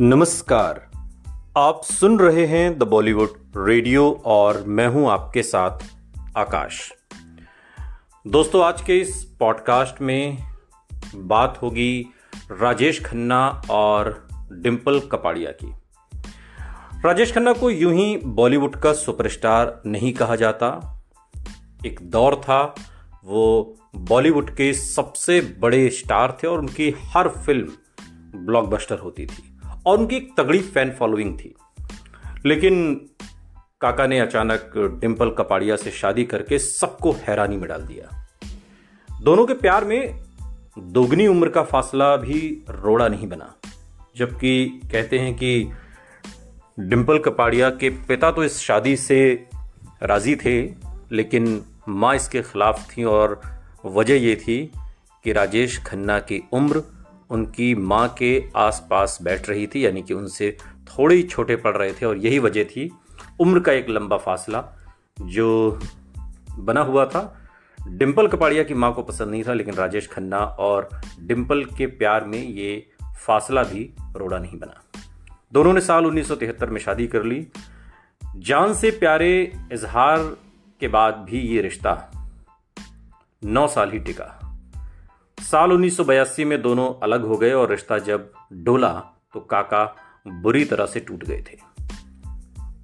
नमस्कार। आप सुन रहे हैं द बॉलीवुड रेडियो और मैं हूं आपके साथ आकाश। दोस्तों, आज के इस पॉडकास्ट में बात होगी राजेश खन्ना और डिंपल कपाड़िया की। राजेश खन्ना को यूं ही बॉलीवुड का सुपरस्टार नहीं कहा जाता। एक दौर था, वो बॉलीवुड के सबसे बड़े स्टार थे और उनकी हर फिल्म ब्लॉकबस्टर होती थी और उनकी एक तगड़ी फैन फॉलोइंग थी। लेकिन काका ने अचानक डिंपल कपाड़िया से शादी करके सबको हैरानी में डाल दिया। दोनों के प्यार में दोगुनी उम्र का फासला भी रोड़ा नहीं बना। जबकि कहते हैं कि डिंपल कपाड़िया के पिता तो इस शादी से राजी थे, लेकिन माँ इसके खिलाफ थी और वजह ये थी कि राजेश खन्ना की उम्र उनकी माँ के आसपास बैठ रही थी, यानी कि उनसे थोड़े ही छोटे पड़ रहे थे और यही वजह थी उम्र का एक लंबा फासला जो बना हुआ था। डिंपल कपाड़िया की माँ को पसंद नहीं था, लेकिन राजेश खन्ना और डिंपल के प्यार में ये फासला भी रोड़ा नहीं बना। दोनों ने साल 1973 में शादी कर ली। जान से प्यारे इजहार के बाद भी ये रिश्ता 9 साल ही टिका। साल 1982 में दोनों अलग हो गए और रिश्ता जब डोला तो काका बुरी तरह से टूट गए थे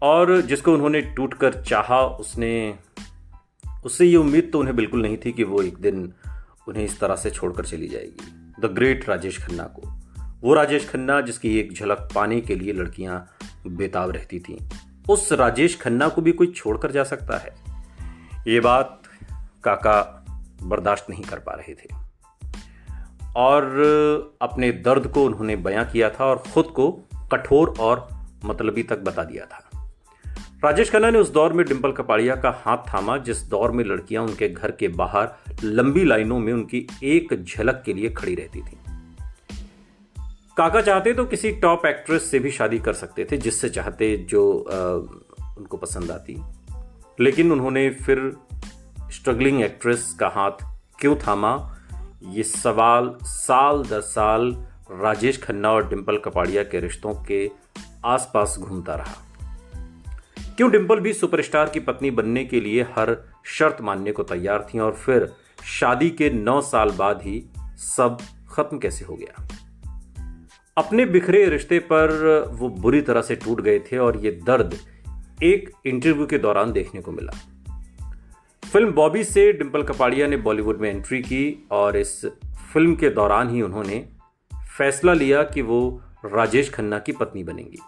और जिसको उन्होंने टूटकर चाहा उससे ये उम्मीद तो उन्हें बिल्कुल नहीं थी कि वो एक दिन उन्हें इस तरह से छोड़कर चली जाएगी। द ग्रेट राजेश खन्ना को, वो राजेश खन्ना जिसकी एक झलक पाने के लिए लड़कियां बेताब रहती थीं, उस राजेश खन्ना को भी कोई छोड़कर जा सकता है? ये बात काका बर्दाश्त नहीं कर पा रहे थे और अपने दर्द को उन्होंने बयां किया था और खुद को कठोर और मतलबी तक बता दिया था। राजेश खन्ना ने उस दौर में डिंपल कपाड़िया का हाथ थामा जिस दौर में लड़कियां उनके घर के बाहर लंबी लाइनों में उनकी एक झलक के लिए खड़ी रहती थी। काका चाहते तो किसी टॉप एक्ट्रेस से भी शादी कर सकते थे, जिससे चाहते जो उनको पसंद आती, लेकिन उन्होंने फिर स्ट्रगलिंग एक्ट्रेस का हाथ क्यों थामा, ये सवाल साल दर साल राजेश खन्ना और डिंपल कपाड़िया के रिश्तों के आसपास घूमता रहा। क्यों डिंपल भी सुपरस्टार की पत्नी बनने के लिए हर शर्त मानने को तैयार थी और फिर शादी के 9 साल बाद ही सब खत्म कैसे हो गया? अपने बिखरे रिश्ते पर वो बुरी तरह से टूट गए थे और ये दर्द एक इंटरव्यू के दौरान देखने को मिला। फिल्म बॉबी से डिंपल कपाड़िया ने बॉलीवुड में एंट्री की और इस फिल्म के दौरान ही उन्होंने फैसला लिया कि वो राजेश खन्ना की पत्नी बनेंगी।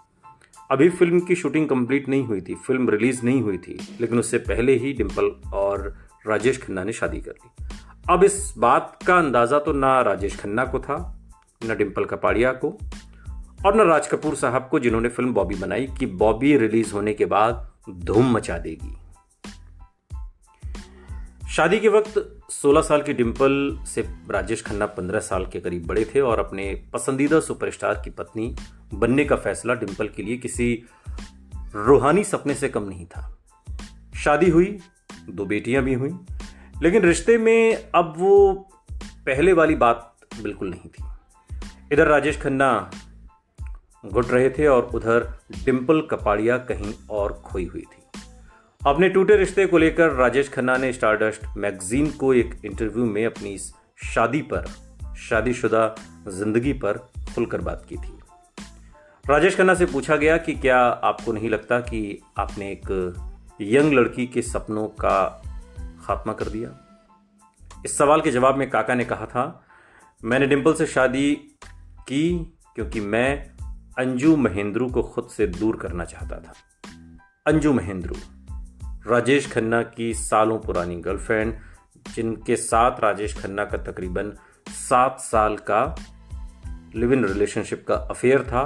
अभी फिल्म की शूटिंग कंप्लीट नहीं हुई थी, फिल्म रिलीज नहीं हुई थी, लेकिन उससे पहले ही डिंपल और राजेश खन्ना ने शादी कर ली। अब इस बात का अंदाजा तो ना राजेश खन्ना को था, न डिंपल कपाड़िया को और न राज कपूर साहब को, जिन्होंने फिल्म बॉबी बनाई, कि बॉबी रिलीज होने के बाद धूम मचा देगी। शादी के वक्त 16 साल की डिंपल से राजेश खन्ना 15 साल के करीब बड़े थे और अपने पसंदीदा सुपरस्टार की पत्नी बनने का फैसला डिंपल के लिए किसी रूहानी सपने से कम नहीं था। शादी हुई, 2 बेटियां भी हुई, लेकिन रिश्ते में अब वो पहले वाली बात बिल्कुल नहीं थी। इधर राजेश खन्ना घुट रहे थे और उधर डिंपल कपाड़िया कहीं और खोई हुई थी। अपने टूटे रिश्ते को लेकर राजेश खन्ना ने स्टारडस्ट मैगजीन को एक इंटरव्यू में अपनी इस शादीशुदा जिंदगी पर खुलकर बात की थी। राजेश खन्ना से पूछा गया कि क्या आपको नहीं लगता कि आपने एक यंग लड़की के सपनों का खात्मा कर दिया? इस सवाल के जवाब में काका ने कहा था, मैंने डिंपल से शादी की क्योंकि मैं अंजू महेंद्रू को खुद से दूर करना चाहता था। अंजू महेंद्रू राजेश खन्ना की सालों पुरानी गर्लफ्रेंड, जिनके साथ राजेश खन्ना का तकरीबन 7 साल का लिव इन रिलेशनशिप का अफेयर था।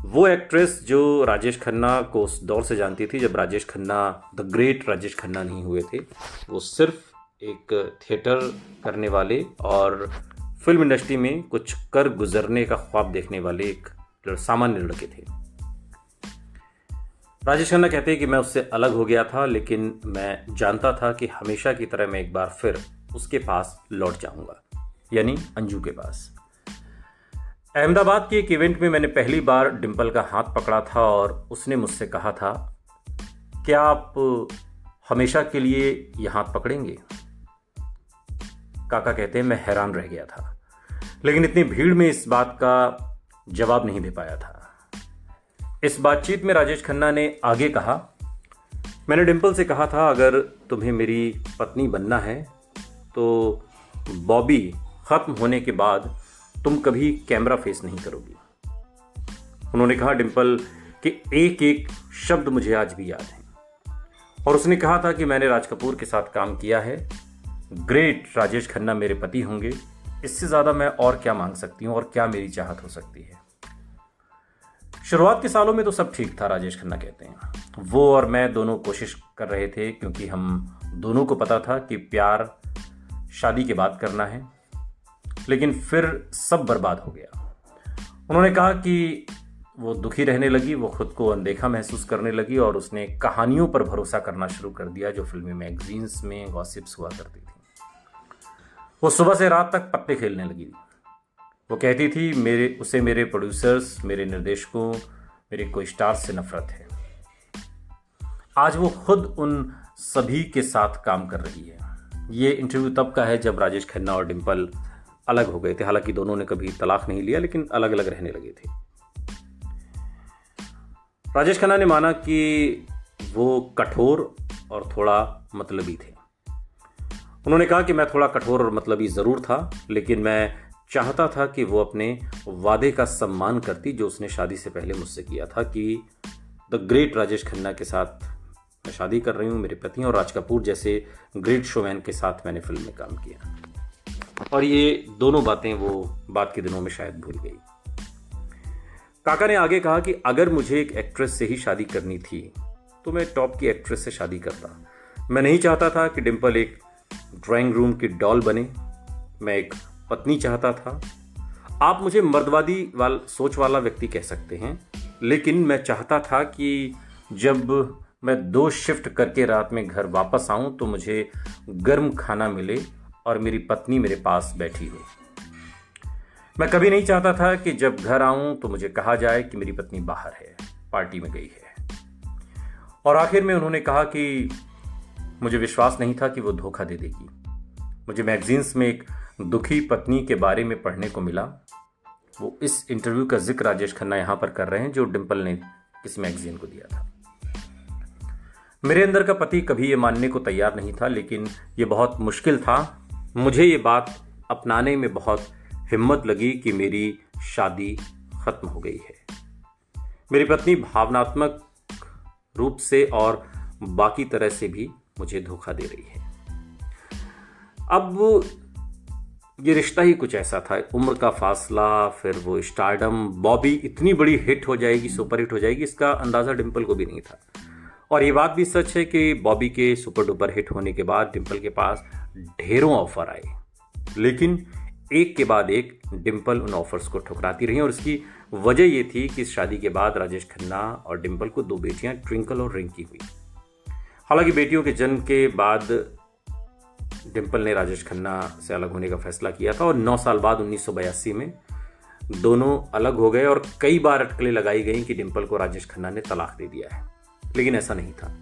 वो एक्ट्रेस जो राजेश खन्ना को उस दौर से जानती थी जब राजेश खन्ना द ग्रेट राजेश खन्ना नहीं हुए थे। वो सिर्फ एक थिएटर करने वाले और फिल्म इंडस्ट्री में कुछ कर गुजरने का ख्वाब देखने वाले एक सामान्य लड़के थे। राजेश खन्ना कहते हैं कि मैं उससे अलग हो गया था, लेकिन मैं जानता था कि हमेशा की तरह मैं एक बार फिर उसके पास लौट जाऊंगा, यानी अंजू के पास। अहमदाबाद के एक इवेंट में मैंने पहली बार डिम्पल का हाथ पकड़ा था और उसने मुझसे कहा था, क्या आप हमेशा के लिए ये हाथ पकड़ेंगे? काका कहते हैं मैं हैरान रह गया था, लेकिन इतनी भीड़ में इस बात का जवाब नहीं दे पाया था। इस बातचीत में राजेश खन्ना ने आगे कहा, मैंने डिम्पल से कहा था अगर तुम्हें मेरी पत्नी बनना है तो बॉबी खत्म होने के बाद तुम कभी कैमरा फेस नहीं करोगी। उन्होंने कहा डिम्पल कि एक एक शब्द मुझे आज भी याद है। और उसने कहा था कि मैंने राज कपूर के साथ काम किया है, ग्रेट राजेश खन्ना मेरे पति होंगे, इससे ज़्यादा मैं और क्या मांग सकती हूँ और क्या मेरी चाहत हो सकती है। शुरुआत के सालों में तो सब ठीक था, राजेश खन्ना कहते हैं। वो और मैं दोनों कोशिश कर रहे थे क्योंकि हम दोनों को पता था कि प्यार शादी के बाद करना है, लेकिन फिर सब बर्बाद हो गया। उन्होंने कहा कि वो दुखी रहने लगी, वो खुद को अनदेखा महसूस करने लगी और उसने कहानियों पर भरोसा करना शुरू कर दिया जो फिल्मी मैगजीन्स में गॉसिप्स हुआ करती थी। वो सुबह से रात तक पत्ते खेलने लगी। वो कहती थी उसे मेरे प्रोड्यूसर्स, मेरे निर्देशकों, मेरे को स्टार्स से नफरत है। आज वो खुद उन सभी के साथ काम कर रही है। ये इंटरव्यू तब का है जब राजेश खन्ना और डिम्पल अलग हो गए थे। हालांकि दोनों ने कभी तलाक नहीं लिया, लेकिन अलग अलग रहने लगे थे। राजेश खन्ना ने माना कि वो कठोर और थोड़ा मतलबी थे। उन्होंने कहा कि मैं थोड़ा कठोर और मतलबी ज़रूर था, लेकिन मैं चाहता था कि वो अपने वादे का सम्मान करती जो उसने शादी से पहले मुझसे किया था कि द ग्रेट राजेश खन्ना के साथ मैं शादी कर रही हूँ, मेरे पति और राज कपूर जैसे ग्रेट शोमैन के साथ मैंने फिल्म में काम किया। और ये दोनों बातें वो बाद के दिनों में शायद भूल गई। काका ने आगे कहा कि अगर मुझे एक एक्ट्रेस से ही शादी करनी थी तो मैं टॉप की एक्ट्रेस से शादी करता। मैं नहीं चाहता था कि डिम्पल एक ड्राइंग रूम की डॉल बने। मैं एक पत्नी चाहता था। आप मुझे मर्दवादी सोच वाला व्यक्ति कह सकते हैं, लेकिन मैं चाहता था कि जब मैं 2 शिफ्ट करके रात में घर वापस आऊं तो मुझे गर्म खाना मिले और मेरी पत्नी मेरे पास बैठी हो। मैं कभी नहीं चाहता था कि जब घर आऊं तो मुझे कहा जाए कि मेरी पत्नी बाहर है, पार्टी में गई है। और आखिर में उन्होंने कहा कि मुझे विश्वास नहीं था कि वो धोखा दे देगी। मुझे मैगजीन्स में एक दुखी पत्नी के बारे में पढ़ने को मिला। वो इस इंटरव्यू का जिक्र राजेश खन्ना यहां पर कर रहे हैं जो डिम्पल ने किसी मैगजीन को दिया था। मेरे अंदर का पति कभी ये मानने को तैयार नहीं था, लेकिन ये बहुत मुश्किल था। मुझे ये बात अपनाने में बहुत हिम्मत लगी कि मेरी शादी खत्म हो गई है। मेरी पत्नी भावनात्मक रूप से और बाकी तरह से भी मुझे धोखा दे रही है। अब ये रिश्ता ही कुछ ऐसा था, उम्र का फासला, फिर वो स्टारडम, बॉबी इतनी बड़ी हिट हो जाएगी, सुपर हिट हो जाएगी, इसका अंदाजा डिम्पल को भी नहीं था। और ये बात भी सच है कि बॉबी के सुपर डुपर हिट होने के बाद डिम्पल के पास ढेरों ऑफर आए, लेकिन एक के बाद एक डिम्पल उन ऑफर्स को ठुकराती रही। और इसकी वजह ये थी कि इस शादी के बाद राजेश खन्ना और डिम्पल को 2 बेटियां ट्विंकल और रिंकी हुई। हालांकि बेटियों के जन्म के बाद डिम्पल ने राजेश खन्ना से अलग होने का फैसला किया था और 9 साल बाद 1982 में दोनों अलग हो गए। और कई बार अटकलें लगाई गई कि डिम्पल को राजेश खन्ना ने तलाक दे दिया है, लेकिन ऐसा नहीं था।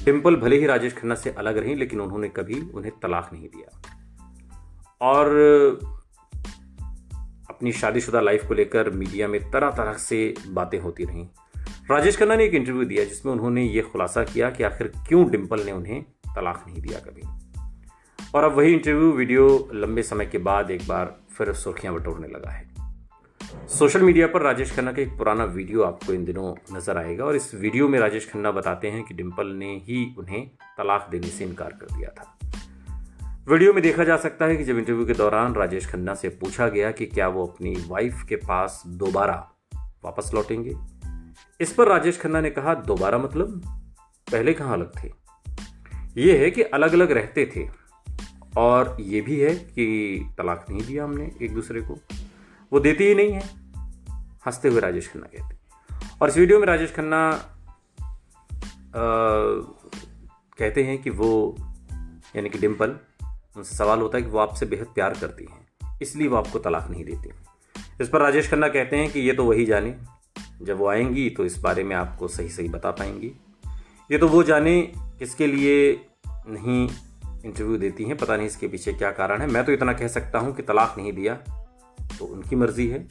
डिम्पल भले ही राजेश खन्ना से अलग रही, लेकिन उन्होंने कभी उन्हें तलाक नहीं दिया। और अपनी शादीशुदा लाइफ को लेकर मीडिया में तरह तरह से बातें होती रहीं। राजेश खन्ना ने एक इंटरव्यू दिया जिसमें उन्होंने ये खुलासा किया कि आखिर क्यों डिम्पल ने उन्हें तलाक नहीं दिया कभी। और अब वही इंटरव्यू वीडियो लंबे समय के बाद एक बार फिर सुर्खियां बटोरने लगा है। सोशल मीडिया पर राजेश खन्ना का एक पुराना वीडियो आपको इन दिनों नजर आएगा और इस वीडियो में राजेश खन्ना बताते हैं कि डिम्पल ने ही उन्हें तलाक देने से इनकार कर दिया था। वीडियो में देखा जा सकता है कि जब इंटरव्यू के दौरान राजेश खन्ना से पूछा गया कि क्या वो अपनी वाइफ के पास दोबारा वापस लौटेंगे, इस पर राजेश खन्ना ने कहा, दोबारा मतलब पहले कहाँ अलग थे? ये है कि अलग अलग रहते थे और ये भी है कि तलाक नहीं दिया हमने एक दूसरे को, वो देती ही नहीं है, हंसते हुए राजेश खन्ना कहते। और इस वीडियो में राजेश खन्ना कहते हैं कि वो यानी कि डिम्पल, उनसे सवाल होता है कि वो आपसे बेहद प्यार करती हैं, इसलिए वो आपको तलाक नहीं देती। इस पर राजेश खन्ना कहते हैं कि ये तो वही जाने, जब वो आएंगी तो इस बारे में आपको सही सही बता पाएंगी। ये तो वो जाने किसके लिए नहीं इंटरव्यू देती हैं, पता नहीं इसके पीछे क्या कारण है। मैं तो इतना कह सकता हूं कि तलाक नहीं दिया तो उनकी मर्जी है,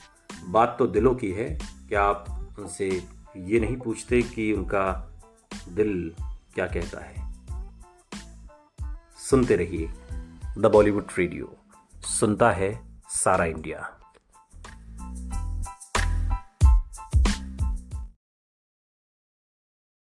बात तो दिलों की है। क्या आप उनसे ये नहीं पूछते कि उनका दिल क्या कहता है? सुनते रहिए द बॉलीवुड रेडियो, सुनता है सारा इंडिया।